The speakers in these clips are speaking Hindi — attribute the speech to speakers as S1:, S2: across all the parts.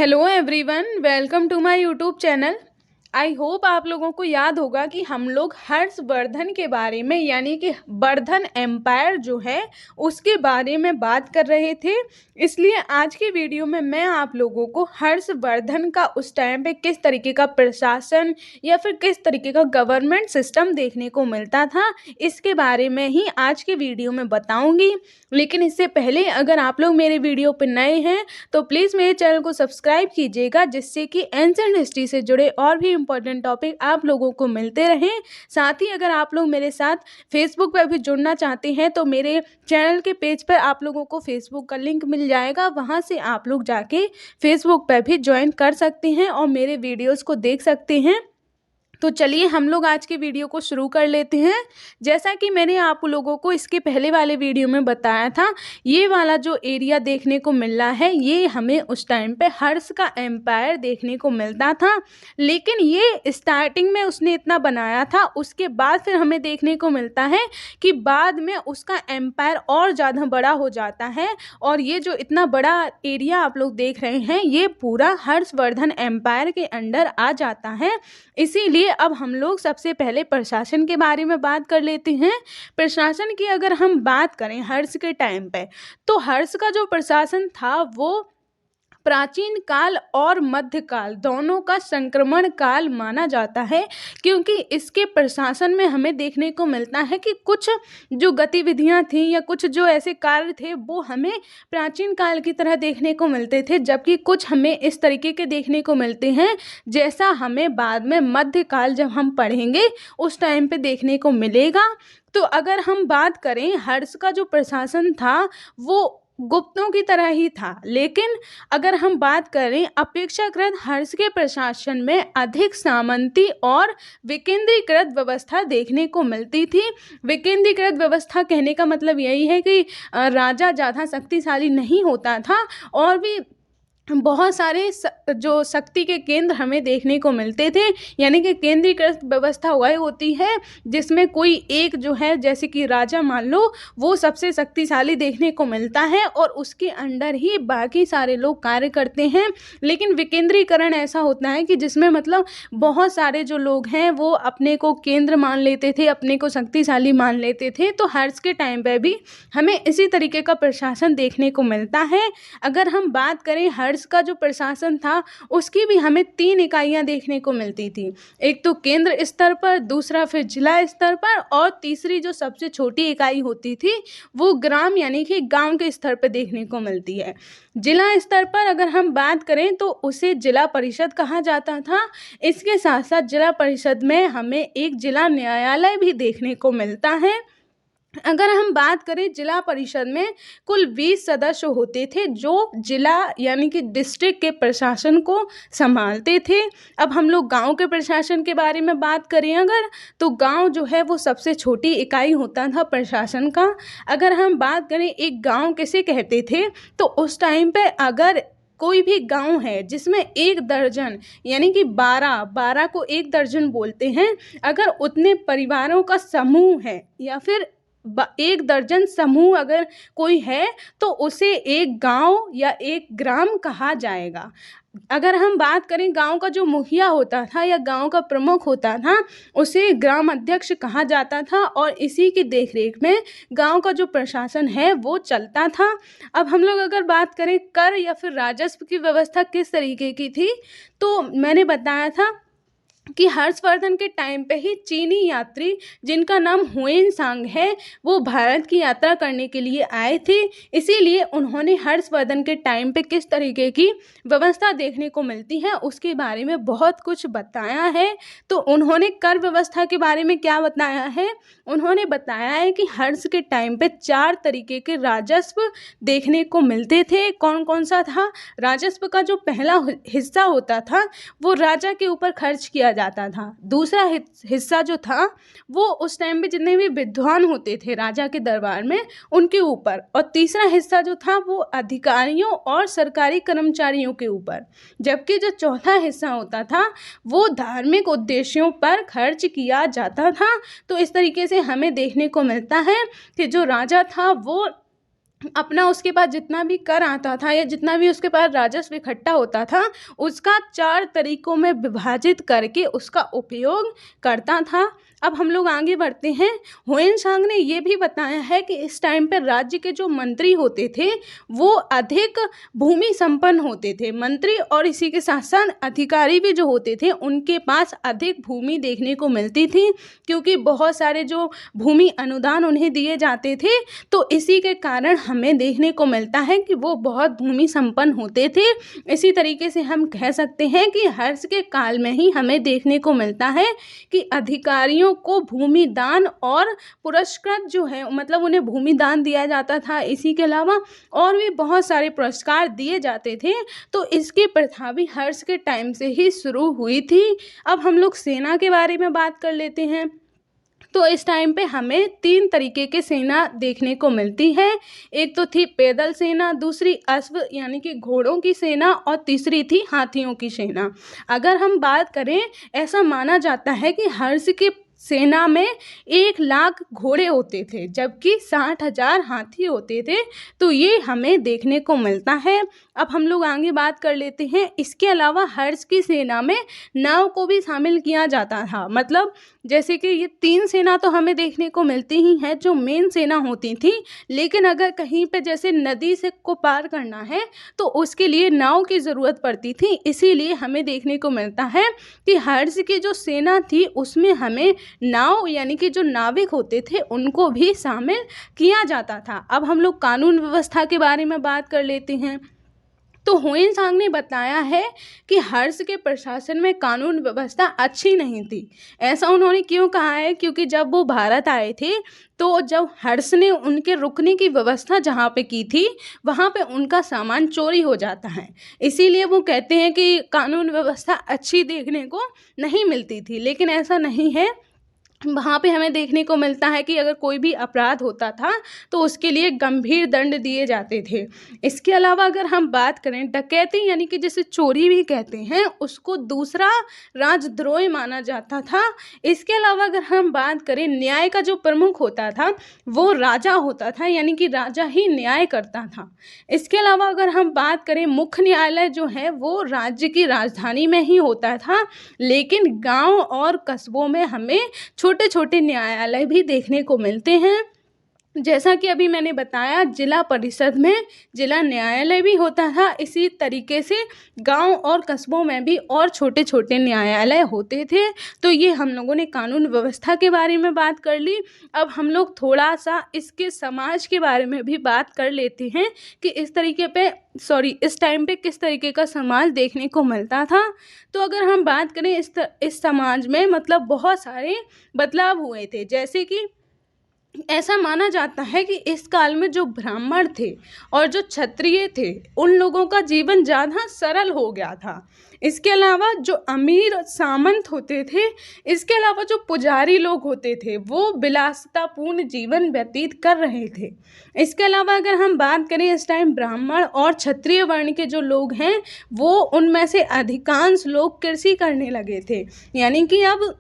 S1: Hello everyone, welcome to my YouTube channel. I hope आप लोगों को याद होगा कि हम लोग हर्षवर्धन के बारे में यानी कि वर्धन एम्पायर जो है उसके बारे में बात कर रहे थे। इसलिए आज की वीडियो में मैं आप लोगों को हर्षवर्धन का उस टाइम पे किस तरीके का प्रशासन या फिर किस तरीके का गवर्नमेंट सिस्टम देखने को मिलता था इसके बारे में ही आज की वीडियो में बताऊंगी। लेकिन इससे पहले अगर आप लोग मेरे वीडियो पर नए हैं तो प्लीज़ मेरे चैनल को सब्सक्राइब कीजिएगा, जिससे कि एंशिएंट हिस्ट्री से जुड़े और भी इम्पोर्टेंट टॉपिक आप लोगों को मिलते रहें। साथ ही अगर आप लोग मेरे साथ फेसबुक पर भी जुड़ना चाहते हैं तो मेरे चैनल के पेज पर आप लोगों को फेसबुक का लिंक मिल जाएगा, वहाँ से आप लोग जाके फेसबुक पर भी ज्वाइन कर सकते हैं और मेरे वीडियोज़ को देख सकते हैं। तो चलिए हम लोग आज के वीडियो को शुरू कर लेते हैं। जैसा कि मैंने आप लोगों को इसके पहले वाले वीडियो में बताया था, ये वाला जो एरिया देखने को मिल रहा है ये हमें उस टाइम पे हर्ष का एम्पायर देखने को मिलता था। लेकिन ये स्टार्टिंग में उसने इतना बनाया था, उसके बाद फिर हमें देखने को मिलता है कि बाद में उसका एम्पायर और ज़्यादा बड़ा हो जाता है। और ये जो इतना बड़ा एरिया आप लोग देख रहे हैं ये पूरा हर्षवर्धन एम्पायर के अंडर आ जाता है। इसीलिए अब हम लोग सबसे पहले प्रशासन के बारे में बात कर लेते हैं। प्रशासन की अगर हम बात करें हर्ष के टाइम पे, तो हर्ष का जो प्रशासन था वो प्राचीन काल और मध्यकाल दोनों का संक्रमण काल माना जाता है, क्योंकि इसके प्रशासन में हमें देखने को मिलता है कि कुछ जो गतिविधियां थी या कुछ जो ऐसे कार्य थे वो हमें प्राचीन काल की तरह देखने को मिलते थे, जबकि कुछ हमें इस तरीके के देखने को मिलते हैं जैसा हमें बाद में मध्यकाल जब हम पढ़ेंगे उस टाइम पे देखने को मिलेगा। तो अगर हम बात करें हर्ष का जो प्रशासन था वो गुप्तों की तरह ही था, लेकिन अगर हम बात करें अपेक्षाकृत हर्ष के प्रशासन में अधिक सामंती और विकेंद्रीकृत व्यवस्था देखने को मिलती थी। विकेंद्रीकृत व्यवस्था कहने का मतलब यही है कि राजा ज़्यादा शक्तिशाली नहीं होता था और भी बहुत सारे जो शक्ति के केंद्र हमें देखने को मिलते थे, यानी कि केंद्रीकृत व्यवस्था हुआ होती है जिसमें कोई एक जो है जैसे कि राजा मान लो वो सबसे शक्तिशाली देखने को मिलता है और उसके अंडर ही बाकी सारे लोग कार्य करते हैं। लेकिन विकेंद्रीकरण ऐसा होता है कि जिसमें मतलब बहुत सारे जो लोग हैं वो अपने को केंद्र मान लेते थे, अपने को शक्तिशाली मान लेते थे। तो हर्ष के टाइम पे भी हमें इसी तरीके का प्रशासन देखने को मिलता है। अगर हम बात करें हर्ष का जो प्रशासन था उसकी भी हमें 3 इकाइयां देखने को मिलती थी। एक तो केंद्र स्तर पर, दूसरा फिर जिला स्तर पर और तीसरी जो सबसे छोटी इकाई होती थी वो ग्राम यानी कि गांव के स्तर पर देखने को मिलती है। जिला स्तर पर अगर हम बात करें तो उसे जिला परिषद कहा जाता था। इसके साथ साथ जिला परिषद में हमें एक जिला न्यायालय भी देखने को मिलता है। अगर हम बात करें जिला परिषद में कुल 20 सदस्य होते थे जो जिला यानी कि डिस्ट्रिक्ट के प्रशासन को संभालते थे। अब हम लोग गांव के प्रशासन के बारे में बात करें अगर, तो गांव जो है वो सबसे छोटी इकाई होता था प्रशासन का। अगर हम बात करें एक गांव किसे कहते थे, तो उस टाइम पे अगर कोई भी गांव है जिसमें 1 दर्जन यानी कि 12 को 1 दर्जन बोलते हैं, अगर उतने परिवारों का समूह है या फिर 1 दर्जन समूह अगर कोई है तो उसे एक गांव या एक ग्राम कहा जाएगा। अगर हम बात करें गांव का जो मुखिया होता था या गांव का प्रमुख होता था उसे ग्राम अध्यक्ष कहा जाता था और इसी की देखरेख में गांव का जो प्रशासन है वो चलता था। अब हम लोग अगर बात करें कर या फिर राजस्व की व्यवस्था किस तरीके की थी, तो मैंने बताया था कि हर्षवर्धन के टाइम पे ही चीनी यात्री जिनका नाम हुएन सांग है वो भारत की यात्रा करने के लिए आए थे। इसीलिए उन्होंने हर्षवर्धन के टाइम पे किस तरीके की व्यवस्था देखने को मिलती है उसके बारे में बहुत कुछ बताया है। तो उन्होंने कर व्यवस्था के बारे में क्या बताया है, उन्होंने बताया है कि हर्ष के टाइम पे 4 तरीके के राजस्व देखने को मिलते थे। कौन कौन सा था? राजस्व का जो पहला हिस्सा होता था वो राजा के ऊपर खर्च किया जाता था। दूसरा हिस्सा जो था वो उस टाइम पे जितने भी विद्वान होते थे राजा के दरबार में उनके ऊपर, और तीसरा हिस्सा जो था वो अधिकारियों और सरकारी कर्मचारियों के ऊपर, जबकि जो चौथा हिस्सा होता था वो धार्मिक उद्देश्यों पर खर्च किया जाता था। तो इस तरीके से हमें देखने को मिलता है कि जो राजा था वो अपना उसके पास जितना भी कर आता था या जितना भी उसके पास राजस्व इकट्ठा होता था, उसका 4 तरीकों में विभाजित करके उसका उपयोग करता था। अब हम लोग आगे बढ़ते हैं। हुएन ने ये भी बताया है कि इस टाइम पे राज्य के जो मंत्री होते थे वो अधिक भूमि संपन्न होते थे। मंत्री और इसी के साथ साथ अधिकारी भी जो होते थे उनके पास अधिक भूमि देखने को मिलती थी, क्योंकि बहुत सारे जो भूमि अनुदान उन्हें दिए जाते थे, तो इसी के कारण हमें देखने को मिलता है कि वो बहुत भूमि संपन्न होते थे। इसी तरीके से हम कह सकते हैं कि हर्ष के काल में ही हमें देखने को मिलता है कि अधिकारियों को भूमि दान और पुरस्कृत जो है, मतलब उन्हें भूमि दान दिया जाता था। इसी के अलावा और भी बहुत सारे पुरस्कार दिए जाते थे। तो इसकी प्रथा भी हर्ष के टाइम से ही शुरू हुई थी। अब हम लोग सेना के बारे में बात कर लेते हैं। तो इस टाइम पे हमें 3 तरीके की सेना देखने को मिलती है। एक तो थी पैदल सेना, दूसरी अश्व यानी कि घोड़ों की सेना, और तीसरी थी हाथियों की सेना। अगर हम बात करें, ऐसा माना जाता है कि हर्ष की सेना में 1 लाख घोड़े होते थे, जबकि 60,000 हाथी होते थे। तो ये हमें देखने को मिलता है। अब हम लोग आगे बात कर लेते हैं। इसके अलावा हर्ष की सेना में नाव को भी शामिल किया जाता था। मतलब जैसे कि ये 3 सेना तो हमें देखने को मिलती ही है जो मेन सेना होती थी, लेकिन अगर कहीं पे जैसे नदी से को पार करना है तो उसके लिए नाव की ज़रूरत पड़ती थी। इसीलिए हमें देखने को मिलता है कि हर्ष की जो सेना थी उसमें हमें नाव यानी कि जो नाविक होते थे उनको भी शामिल किया जाता था। अब हम लोग कानून व्यवस्था के बारे में बात कर लेते हैं। तो हुएन ने बताया है कि हर्ष के प्रशासन में कानून व्यवस्था अच्छी नहीं थी। ऐसा उन्होंने क्यों कहा है? क्योंकि जब वो भारत आए थे तो जब हर्ष ने उनके रुकने की व्यवस्था जहाँ पे की थी वहाँ पे उनका सामान चोरी हो जाता है। इसीलिए वो कहते हैं कि कानून व्यवस्था अच्छी देखने को नहीं मिलती थी, लेकिन ऐसा नहीं है। वहाँ पे हमें देखने को मिलता है कि अगर कोई भी अपराध होता था तो उसके लिए गंभीर दंड दिए जाते थे। इसके अलावा अगर हम बात करें, डकैती यानी कि जिसे चोरी भी कहते हैं, उसको दूसरा राजद्रोह माना जाता था। इसके अलावा अगर हम बात करें, न्याय का जो प्रमुख होता था वो राजा होता था, यानी कि राजा ही न्याय करता था। इसके अलावा अगर हम बात करें, मुख्य न्यायालय जो है वो राज्य की राजधानी में ही होता था, लेकिन गांव और कस्बों में हमें छोटे छोटे न्यायालय भी देखने को मिलते हैं। जैसा कि अभी मैंने बताया, जिला परिषद में जिला न्यायालय भी होता था। इसी तरीके से गांव और कस्बों में भी और छोटे छोटे न्यायालय होते थे। तो ये हम लोगों ने कानून व्यवस्था के बारे में बात कर ली। अब हम लोग थोड़ा सा इसके समाज के बारे में भी बात कर लेते हैं कि इस टाइम पे किस तरीके का समाज देखने को मिलता था। तो अगर हम बात करें इस समाज में मतलब बहुत सारे बदलाव हुए थे। जैसे कि ऐसा माना जाता है कि इस काल में जो ब्राह्मण थे और जो क्षत्रिय थे उन लोगों का जीवन ज़्यादा सरल हो गया था। इसके अलावा जो अमीर सामंत होते थे, इसके अलावा जो पुजारी लोग होते थे वो विलासितापूर्ण जीवन व्यतीत कर रहे थे। इसके अलावा अगर हम बात करें, इस टाइम ब्राह्मण और क्षत्रिय वर्ण के जो लोग हैं वो उनमें से अधिकांश लोग कृषि करने लगे थे, यानी कि अब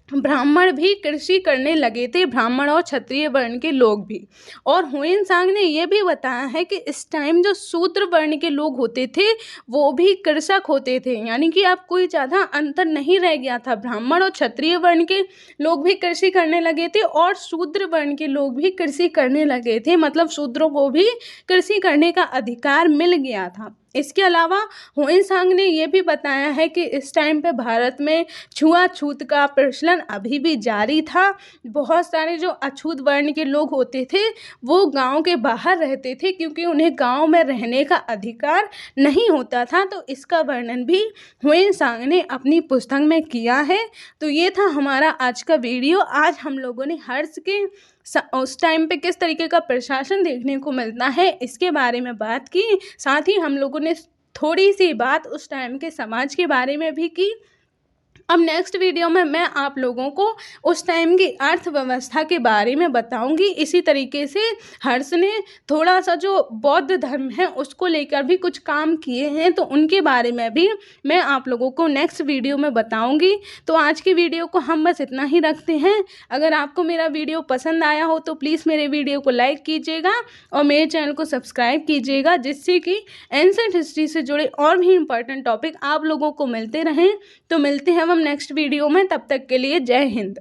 S1: ब्राह्मण भी कृषि करने लगे थे, ब्राह्मण और क्षत्रिय वर्ण के लोग भी। और हुएन ने ये भी बताया है कि इस टाइम जो शूद्र वर्ण के लोग होते थे वो भी कृषक होते थे, यानी कि अब कोई ज़्यादा अंतर नहीं रह गया था। ब्राह्मण और क्षत्रिय वर्ण के लोग भी कृषि करने लगे थे और शूद्र वर्ण के लोग भी कृषि करने लगे थे, मतलब शूद्रों को भी कृषि करने का अधिकार मिल गया था। इसके अलावा हुएन ने ये भी बताया है कि इस टाइम पे भारत में छुआछूत का प्रचलन अभी भी जारी था। बहुत सारे जो अछूत वर्ण के लोग होते थे वो गांव के बाहर रहते थे, क्योंकि उन्हें गांव में रहने का अधिकार नहीं होता था। तो इसका वर्णन भी हुएन ने अपनी पुस्तक में किया है। तो ये था हमारा आज का वीडियो। आज हम लोगों ने हर्ष के उस टाइम पे किस तरीके का प्रशासन देखने को मिलता है इसके बारे में बात की। साथ ही हम लोगों ने थोड़ी सी बात उस टाइम के समाज के बारे में भी की। अब नेक्स्ट वीडियो में मैं आप लोगों को उस टाइम की अर्थव्यवस्था के बारे में बताऊंगी। इसी तरीके से हर्ष ने थोड़ा सा जो बौद्ध धर्म है उसको लेकर भी कुछ काम किए हैं, तो उनके बारे में भी मैं आप लोगों को नेक्स्ट वीडियो में बताऊंगी। तो आज की वीडियो को हम बस इतना ही रखते हैं। अगर आपको मेरा वीडियो पसंद आया हो तो प्लीज़ मेरे वीडियो को लाइक कीजिएगा और मेरे चैनल को सब्सक्राइब कीजिएगा, जिससे कि एंशिएंट हिस्ट्री से जुड़े और भी इम्पोर्टेंट टॉपिक आप लोगों को मिलते रहें। तो मिलते हैं हम नेक्स्ट वीडियो में, तब तक के लिए जय हिंद।